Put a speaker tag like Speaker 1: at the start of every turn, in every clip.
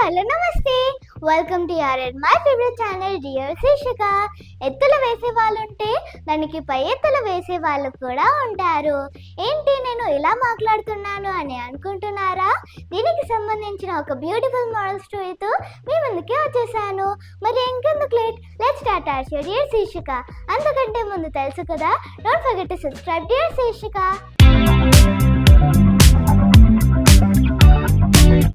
Speaker 1: Hello నమస్తే. Welcome to my favourite channel dear శీర్షిక. ఎత్తులు వేసే వాళ్ళు ఉంటే దానికి పై ఎత్తులు వేసే వాళ్ళు కూడా ఉంటారు. ఏంటి నేను ఇలా మాట్లాడుతున్నాను అని అనుకుంటున్నారా? దీనికి సంబంధించిన ఒక బ్యూటిఫుల్ మోరల్ స్టోరీతో మీ ముందుకే వచ్చేసాను. మరి ఇంకెందుకు late, let's start our show dear శీర్షిక. అంతకంటే ముందు తెలుసు కదా, don't forget to subscribe dear శీర్షిక.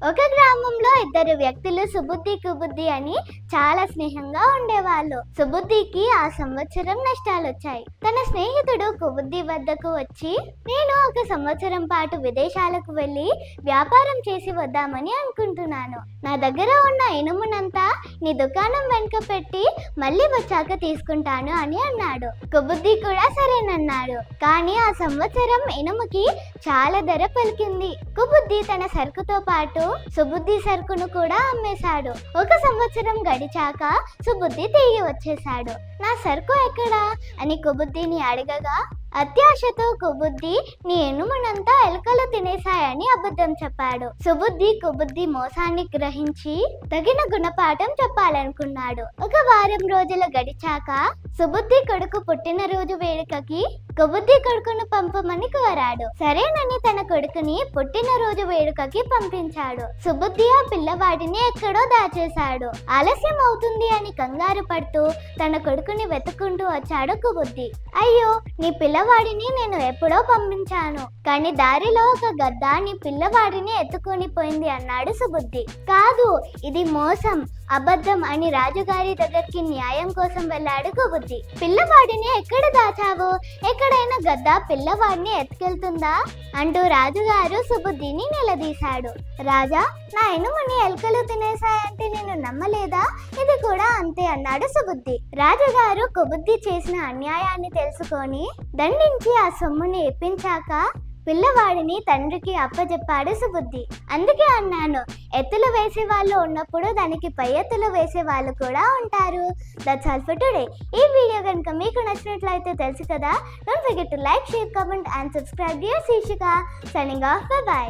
Speaker 1: ఒక గ్రామంలో ఇద్దరు వ్యక్తులు సుబుద్ధి కుబుద్ధి అని చాలా స్నేహంగా ఉండేవాళ్ళు. సుబుద్ధికి ఆ సంవత్సరం నష్టాలు వచ్చాయి. తన స్నేహితుడు కుబుద్ధి వద్దకు వచ్చి, నేను ఒక సంవత్సరం పాటు విదేశాలకు వెళ్ళి వ్యాపారం చేసి వద్దామని అనుకుంటున్నాను. నా దగ్గర ఉన్న ఇనుమునంతా నీ దుకాణం వెనుక పెట్టి మళ్ళీ వచ్చాక తీసుకుంటాను అని అన్నాడు. కుబుద్ధి కూడా సరేనన్నాడు. కానీ ఆ సంవత్సరం ఇనుముకి చాలా ధర పలికింది. కుబుద్ధి తన సరుకుతో పాటు సుబుద్ధి సరుకును కూడా అమ్మేశాడు. ఒక సంవత్సరం గడిచాక సుబుద్ధి తిరిగి వచ్చేశాడు. నా సరుకు ఎక్కడా అని కుబుద్ధిని అడగగా, అత్యాశతో కుబుద్ధి నీ ఎనుమునంతా ఎలుకలు తినేశాయని అబద్ధం చెప్పాడు. సుబుద్ధి కుబుద్ధి మోసాన్ని గ్రహించి తగిన గుణపాఠం చెప్పాలనుకున్నాడు. ఒక వారం రోజులు గడిచాక సుబుద్ధి కొడుకు పుట్టినరోజు వేడుకకి కుబుద్ధి కొడుకును పంపమని కోరాడు. సరేనని తన కొడుకుని పుట్టినరోజు వేడుకకి పంపించాడు. సుబుద్ధి ఆ పిల్లవాడిని ఎక్కడో దాచేశాడు. ఆలస్యం అవుతుంది అని కంగారు పడుతూ తన కొడుకుని వెతుక్కుంటూ వచ్చాడు కుబుద్ధి. అయ్యో, నీ పిల్లవాడిని నేను ఎప్పుడో పంపించాను, కానీ దారిలో ఒక గద్ద నీ పిల్లవాడిని ఎత్తుకొని పోయింది అన్నాడు సుబుద్ధి. కాదు, ఇది మోసం, అబద్ధం అని రాజుగారి దగ్గరికి న్యాయం కోసం వెళ్ళాడు కుబుద్ధి. పిల్లవాడిని ఎక్కడ దాచావు? ఎక్కడైనా గద్ద పిల్లవాడిని ఎత్తుకెళ్తుందా అంటూ రాజుగారు సుబుద్ధిని నిలదీశాడు. రాజా, నా ఎనుముని ఎలుకలు తినేశాయంటే నేను నమ్మలేదా? ఇది కూడా అంతే అన్నాడు సుబుద్ధి. రాజుగారు కుబుద్ధి చేసిన అన్యాయాన్ని తెలుసుకొని దండించి ఆ సొమ్ముని ఇప్పించాక పిల్లవాడిని తండ్రికి అప్పచెప్పాడు సుబుద్ధి. అందుకే అన్నాను, ఎత్తులు వేసే వాళ్ళు ఉన్నప్పుడు దానికి పై ఎత్తులు వేసే వాళ్ళు కూడా ఉంటారు. That's all for today. ఈ వీడియో కనుక మీకు నచ్చినట్లయితే తెలుసు కదా, don't forget to like, share, comment and subscribe dear Shirshika. Signing off, bye by.